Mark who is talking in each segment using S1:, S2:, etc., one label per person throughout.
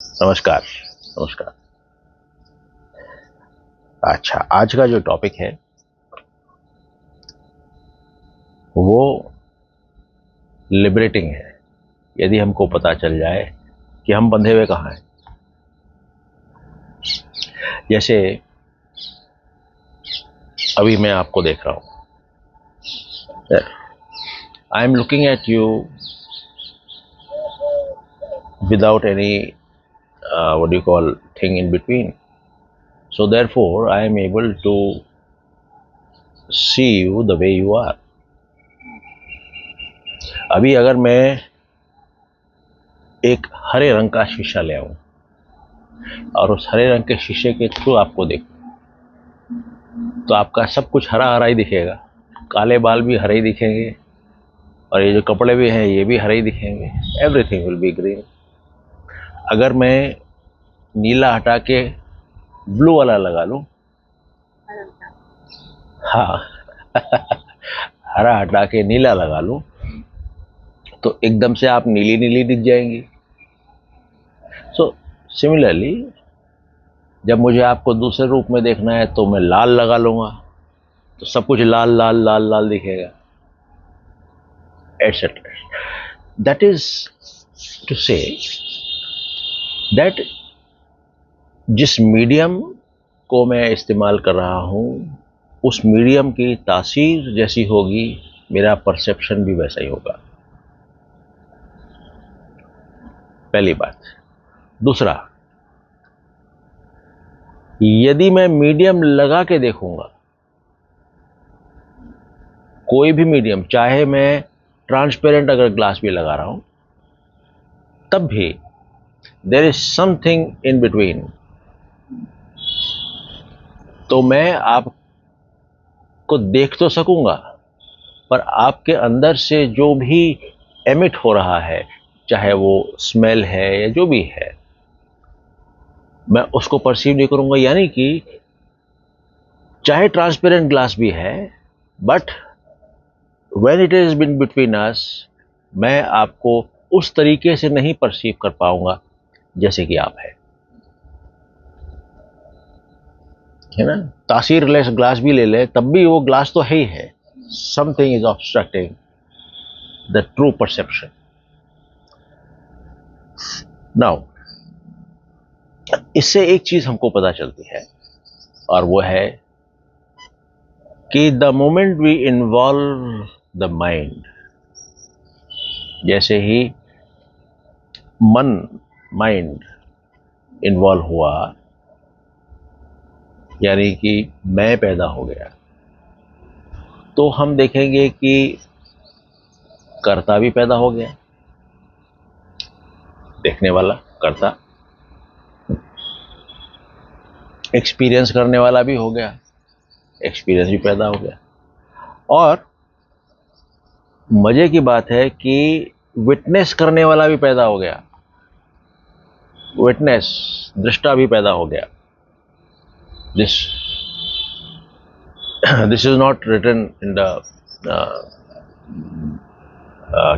S1: नमस्कार। नमस्कार। अच्छा, आज का जो टॉपिक है वो लिबरेटिंग है। यदि हमको पता चल जाए कि हम बंधे हुए कहाँ हैं। जैसे अभी मैं आपको देख रहा हूँ, I am looking at you without any what do you call thing in between. So therefore I am able to see you the way you are. अभी अगर मैं एक हरे रंग का शीशा ले आऊं और उस हरे रंग के शीशे के थ्रू आपको देखूं तो आपका सब कुछ हरा हरा ही दिखेगा। काले बाल भी हरे ही दिखेंगे और ये जो कपड़े भी हैं ये भी हरे ही दिखेंगे। Everything will be green. अगर मैं नीला हटा के ब्लू वाला लगा लूं, हाँ हरा हटा के नीला लगा लूं तो एकदम से आप नीली नीली दिख जाएंगी। सो सिमिलरली जब मुझे आपको दूसरे रूप में देखना है तो मैं लाल लगा लूंगा तो सब कुछ लाल लाल लाल लाल दिखेगा, etcetera. That is to say that जिस मीडियम को मैं इस्तेमाल कर रहा हूं उस मीडियम की तासीर जैसी होगी, मेरा परसेप्शन भी वैसा ही होगा। पहली बात। दूसरा, यदि मैं मीडियम लगा के देखूंगा, कोई भी मीडियम, चाहे मैं ट्रांसपेरेंट अगर ग्लास भी लगा रहा हूं तब भी there is something in between, तो मैं आपको देख तो सकूंगा पर आपके अंदर से जो भी एमिट हो रहा है, चाहे वो स्मेल है या जो भी है, मैं उसको परसीव नहीं करूंगा। यानी कि चाहे ट्रांसपेरेंट ग्लास भी है but when it is been between us, मैं आपको उस तरीके से नहीं परसीव कर पाऊंगा जैसे कि आप है ना। तासीर लेस ग्लास भी ले ले तब भी वो ग्लास तो है ही है। Something is obstructing the true perception. Now इससे एक चीज हमको पता चलती है और वो है कि the moment we involve the mind, जैसे ही माइंड इन्वॉल्व हुआ, यानी कि मैं पैदा हो गया, तो हम देखेंगे कि कर्ता भी पैदा हो गया। देखने वाला कर्ता, एक्सपीरियंस करने वाला भी हो गया, एक्सपीरियंस भी पैदा हो गया। और मजे की बात है कि विटनेस करने वाला भी पैदा हो गया, विटनेस, दृष्टा भी पैदा हो गया। This this is not written in the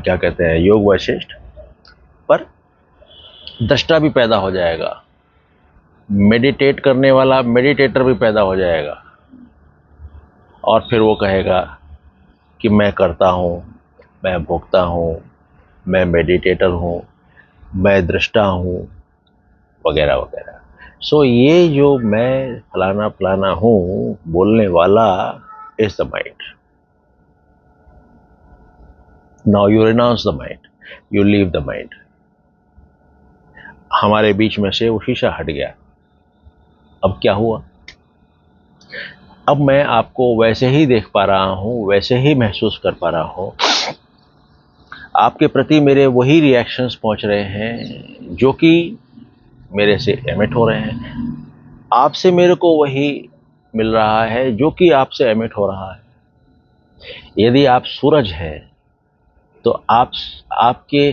S1: क्या कहते हैं योग वैशिष्ट, पर दृष्टा भी पैदा हो जाएगा, मेडिटेट करने वाला मेडिटेटर भी पैदा हो जाएगा और फिर वो कहेगा कि मैं करता हूँ, मैं भोगता हूँ, मैं मेडिटेटर हूँ, मैं दृष्टा हूँ, वगैरह वगैरह। सो ये जो मैं फलाना फलाना हूँ बोलने वाला is the mind. Now you renounce the mind, you leave the mind. हमारे बीच में से वो शीशा हट गया। अब क्या हुआ? अब मैं आपको वैसे ही देख पा रहा हूँ, वैसे ही महसूस कर पा रहा हूँ। आपके प्रति मेरे वही रिएक्शंस पहुंच रहे हैं जो कि मेरे से एमिट हो रहे हैं। आपसे मेरे को वही मिल रहा है जो कि आपसे एमिट हो रहा है। यदि आप सूरज हैं तो आपके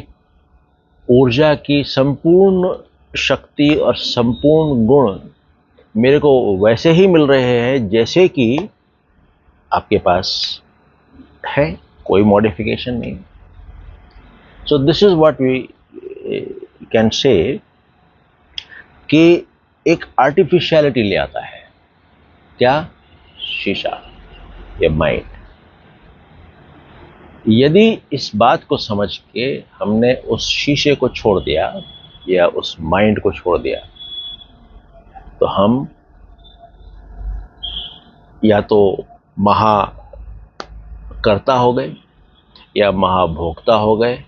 S1: ऊर्जा की संपूर्ण शक्ति और संपूर्ण गुण मेरे को वैसे ही मिल रहे हैं जैसे कि आपके पास है, कोई मॉडिफिकेशन नहीं। So this is what we can say कि एक आर्टिफिशियलिटी ले आता है। क्या? शीशा, ये माइंड। यदि इस बात को समझ के हमने उस शीशे को छोड़ दिया या उस माइंड को छोड़ दिया, तो हम या तो महाकर्ता हो गए, या महाभोक्ता हो गए,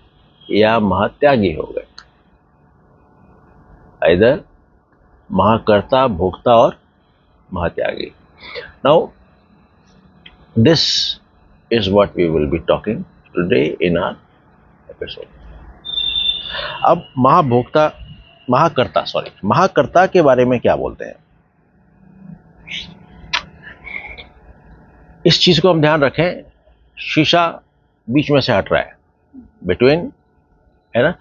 S1: या महात्यागी हो गए। इधर महाकर्ता, भोक्ता और महात्यागी। Now this is what we will be talking today in our episode. अब महाकर्ता के बारे में क्या बोलते हैं, इस चीज को हम ध्यान रखें। शीशा बीच में से हट रहा है, बिटवीन, है ना।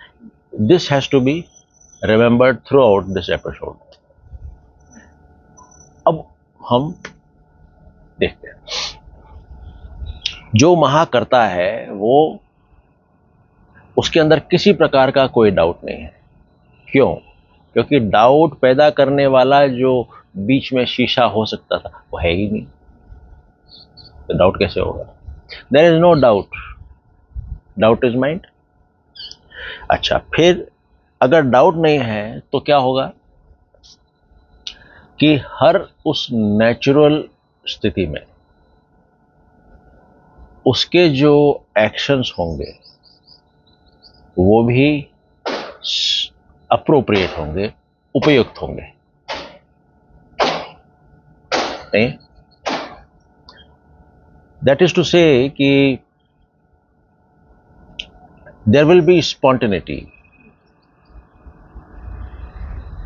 S1: This has to be remembered throughout this episode. अब हम देखते हैं, जो महाकर्ता है वो, उसके अंदर किसी प्रकार का कोई डाउट नहीं है। क्यों? क्योंकि डाउट पैदा करने वाला जो बीच में शीशा हो सकता था वो है ही नहीं, तो डाउट कैसे होगा? There is no doubt, doubt is mind. अच्छा, फिर अगर डाउट नहीं है तो क्या होगा कि हर उस नेचुरल स्थिति में उसके जो एक्शंस होंगे वो भी अप्रोप्रिएट होंगे, उपयुक्त होंगे। नहीं, दैट इज टू से कि there will be spontaneity.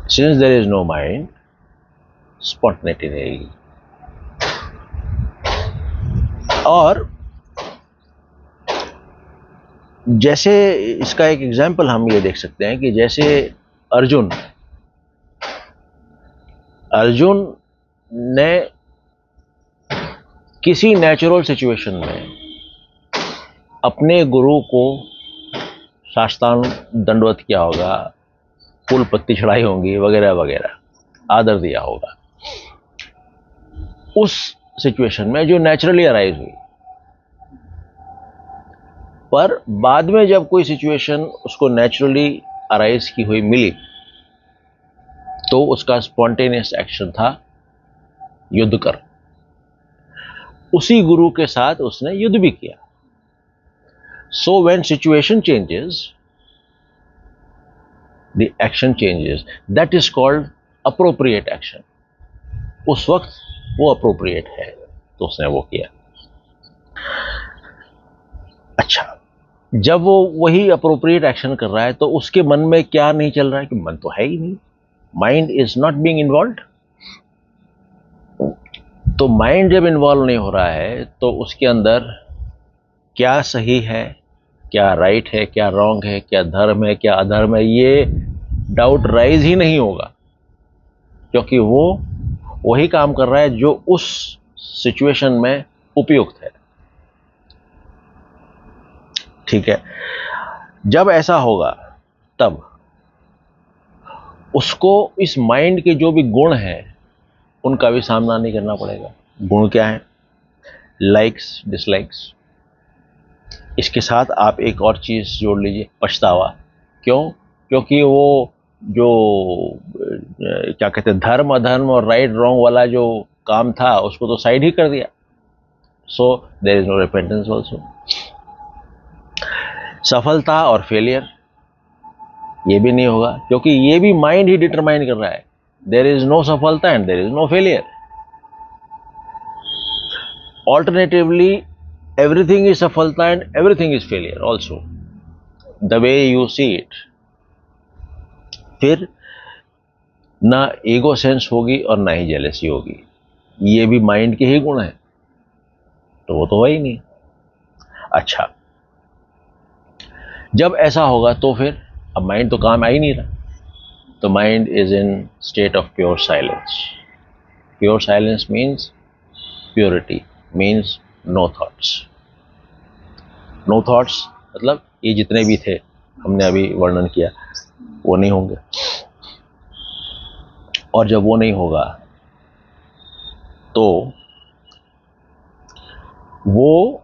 S1: Since there is no mind, spontaneity रहेगी। और जैसे इसका एक एग्जाम्पल हम ये देख सकते हैं कि जैसे अर्जुन ने किसी नेचुरल सिचुएशन में अपने गुरु को साष्टांग दंडवत किया होगा, फूल पत्ती चढ़ाई होंगी, वगैरह वगैरह, आदर दिया होगा। उस सिचुएशन में जो नेचुरली अराइज हुई, पर बाद में जब कोई सिचुएशन उसको नेचुरली अराइज की हुई मिली तो उसका स्पॉन्टेनियस एक्शन था युद्ध कर। उसी गुरु के साथ उसने युद्ध भी किया। So when situation changes, the action changes, that is called appropriate action. उस वक्त वो अप्रोप्रिएट है तो उसने वो किया। अच्छा, जब वो वही अप्रोप्रिएट एक्शन कर रहा है तो उसके मन में क्या नहीं चल रहा है कि मन तो है ही नहीं, mind is not being involved. तो माइंड जब इन्वॉल्व नहीं हो रहा है तो उसके अंदर क्या सही है, क्या राइट है, क्या रॉन्ग है, क्या धर्म है, क्या अधर्म है, ये डाउट राइज ही नहीं होगा, क्योंकि वो वही काम कर रहा है जो उस सिचुएशन में उपयुक्त है। ठीक है, जब ऐसा होगा तब उसको इस माइंड के जो भी गुण हैं उनका भी सामना नहीं करना पड़ेगा। गुण क्या है? Likes, dislikes. इसके साथ आप एक और चीज जोड़ लीजिए, पछतावा। क्यों? क्योंकि वो जो क्या कहते हैं, धर्म अधर्म और राइट रॉन्ग वाला जो काम था उसको तो साइड ही कर दिया। So there is no repentance also. सफलता और फेलियर, ये भी नहीं होगा, क्योंकि ये भी माइंड ही डिटरमाइन कर रहा है। देयर इज नो सफलता and there is no failure. Alternatively everything is सफलता and everything is failure also, the way you see it. फिर ना ईगो सेंस होगी और ना ही जेलेसी होगी, ये भी माइंड के ही गुण है, तो वो तो है ही नहीं। अच्छा, जब ऐसा होगा तो फिर अब माइंड तो काम आ ही नहीं रहा, तो mind is in state of pure silence. Pure silence means purity, means no thoughts. No thoughts मतलब ये जितने भी थे हमने अभी वर्णन किया वो नहीं होंगे। और जब वो नहीं होगा तो वो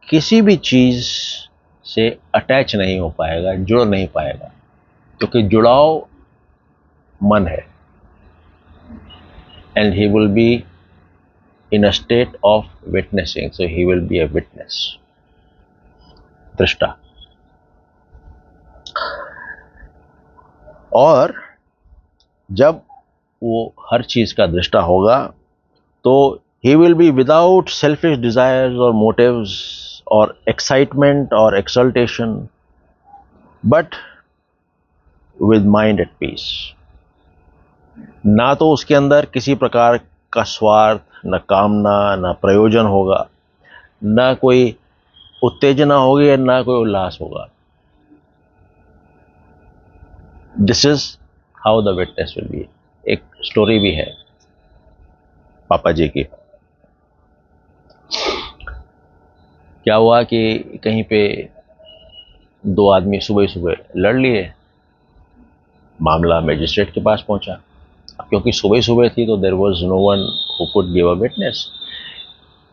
S1: किसी भी चीज से अटैच नहीं हो पाएगा, जुड़ नहीं पाएगा, क्योंकि जुड़ाव मन है। And he will be in a state of witnessing, so he will be a witness, दृष्टा। और जब वो हर चीज का दृष्टा होगा तो he will be without selfish desires or motives or excitement or exaltation, but with mind at peace। ना तो उसके अंदर किसी प्रकार का स्वार्थ, न कामना, न प्रयोजन होगा, न कोई उत्तेजना होगी, न कोई उल्लास होगा। This is how the witness will be. एक स्टोरी भी है पापा जी की। क्या हुआ कि कहीं पे दो आदमी सुबह सुबह लड़ लिए, मामला मजिस्ट्रेट के पास पहुंचा। क्योंकि सुबह सुबह थी तो there was no one who could give a witness.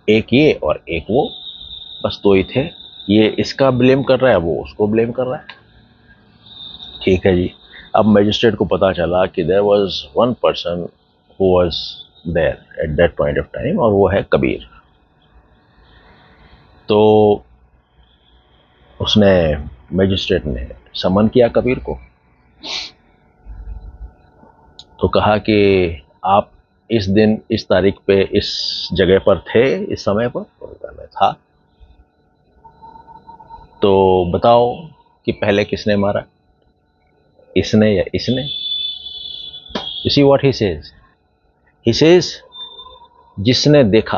S1: एक ये और एक वो, बस दो ही थे। ये इसका ब्लेम कर रहा है, वो उसको ब्लेम कर रहा है। ठीक है जी। अब मजिस्ट्रेट को पता चला कि there was one person who was there at that point of time, और वो है कबीर। तो उसने, मजिस्ट्रेट ने समन किया कबीर को, तो कहा कि आप इस दिन इस तारीख पे इस जगह पर थे, इस समय पर? तो मैं था। तो बताओ कि पहले किसने मारा, इसने या इसने? You see what he says? He says जिसने देखा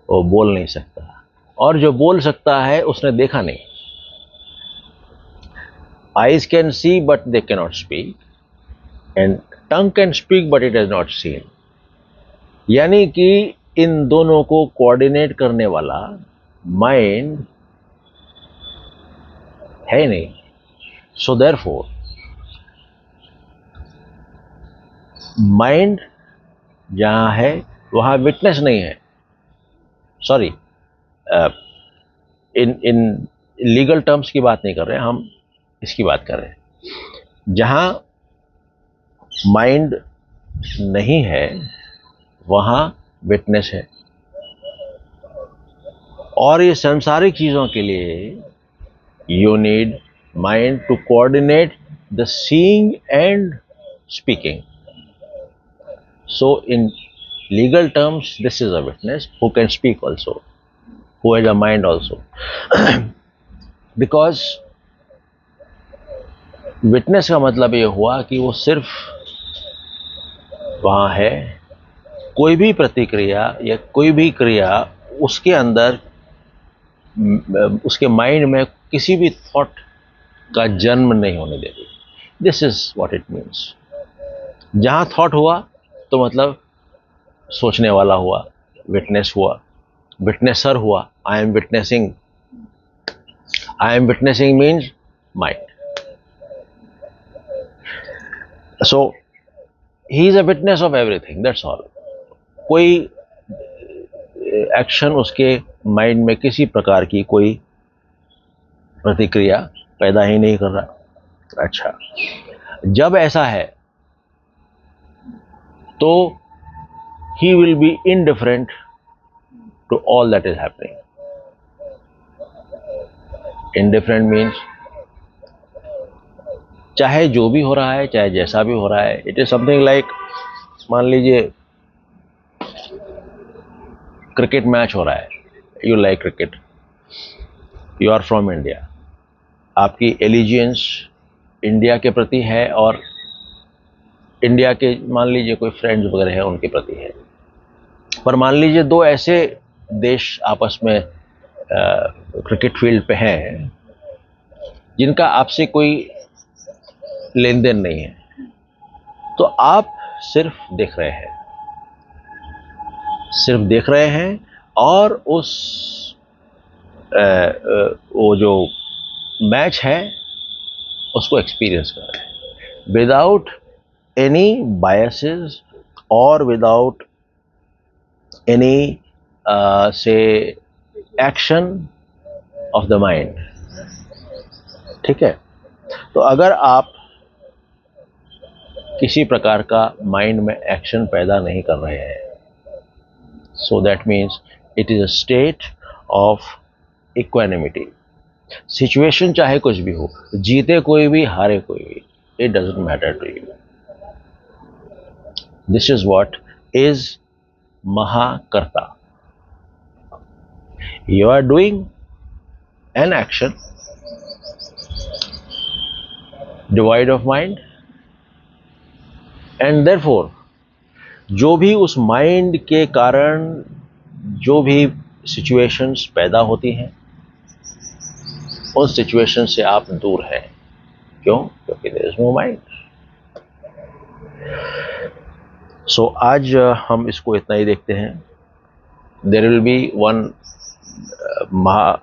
S1: वो बोल नहीं सकता, और जो बोल सकता है उसने देखा नहीं। Eyes can see but they can not speak, and tongue can speak but it has not seen. यानी कि इन दोनों को कोऑर्डिनेट करने वाला माइंड है नहीं। सो देयरफॉर माइंड जहां है वहां विटनेस नहीं है। सॉरी, इन लीगल टर्म्स की बात नहीं कर रहे हैं हम, इसकी बात कर रहे हैं। जहां माइंड नहीं है वहां विटनेस है। और ये सांसारिक चीजों के लिए you need mind to coordinate the seeing and speaking. So in legal terms, this is a witness who can speak also, who has a mind also. Because witness का मतलब ये हुआ कि वो सिर्फ वहाँ है, कोई भी प्रतिक्रिया या कोई भी क्रिया उसके अंदर, उसके माइंड में किसी भी थॉट का जन्म नहीं होने देती। This is what it means. जहाँ थॉट हुआ तो मतलब सोचने वाला हुआ, विटनेस हुआ, विटनेसर हुआ। I am witnessing, I am witnessing means mind. So he is a witness of everything, that's all. कोई एक्शन उसके माइंड में किसी प्रकार की कोई प्रतिक्रिया पैदा ही नहीं कर रहा। अच्छा, जब ऐसा है तो he will be indifferent to all that is happening. Indifferent means चाहे जो भी हो रहा है, चाहे जैसा भी हो रहा है, इट इज समथिंग लाइक, मान लीजिए क्रिकेट मैच हो रहा है, you like cricket, you are from India, आपकी एलिजियंस इंडिया के प्रति है और इंडिया के मान लीजिए कोई फ्रेंड्स वगैरह है उनके प्रति है। पर मान लीजिए दो ऐसे देश आपस में क्रिकेट फील्ड पे हैं जिनका आपसे कोई लेन देन नहीं है, तो आप सिर्फ देख रहे हैं, सिर्फ देख रहे हैं, और उस वो जो मैच है उसको एक्सपीरियंस कर रहे हैं without any biases or without any say action of the mind. ठीक है, तो अगर आप किसी प्रकार का माइंड में एक्शन पैदा नहीं कर रहे हैं, so that means it is a state of equanimity. Situation चाहे कुछ भी हो, जीते कोई भी हारे कोई भी, it doesn't matter to you. This is what is महाकर्ता. You are doing an action divide of mind, and therefore जो भी उस माइंड के कारण जो भी सिचुएशंस पैदा होती हैं, उस सिचुएशन से आप दूर हैं. क्यों? क्योंकि there is no mind. So आज हम इसको इतना ही देखते हैं. देयर विल बी वन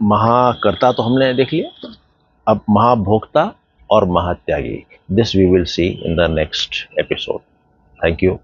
S1: महाकर्ता तो हमने देख लिया, अब महाभोक्ता और महात्यागी, this we will see in the next episode. Thank you.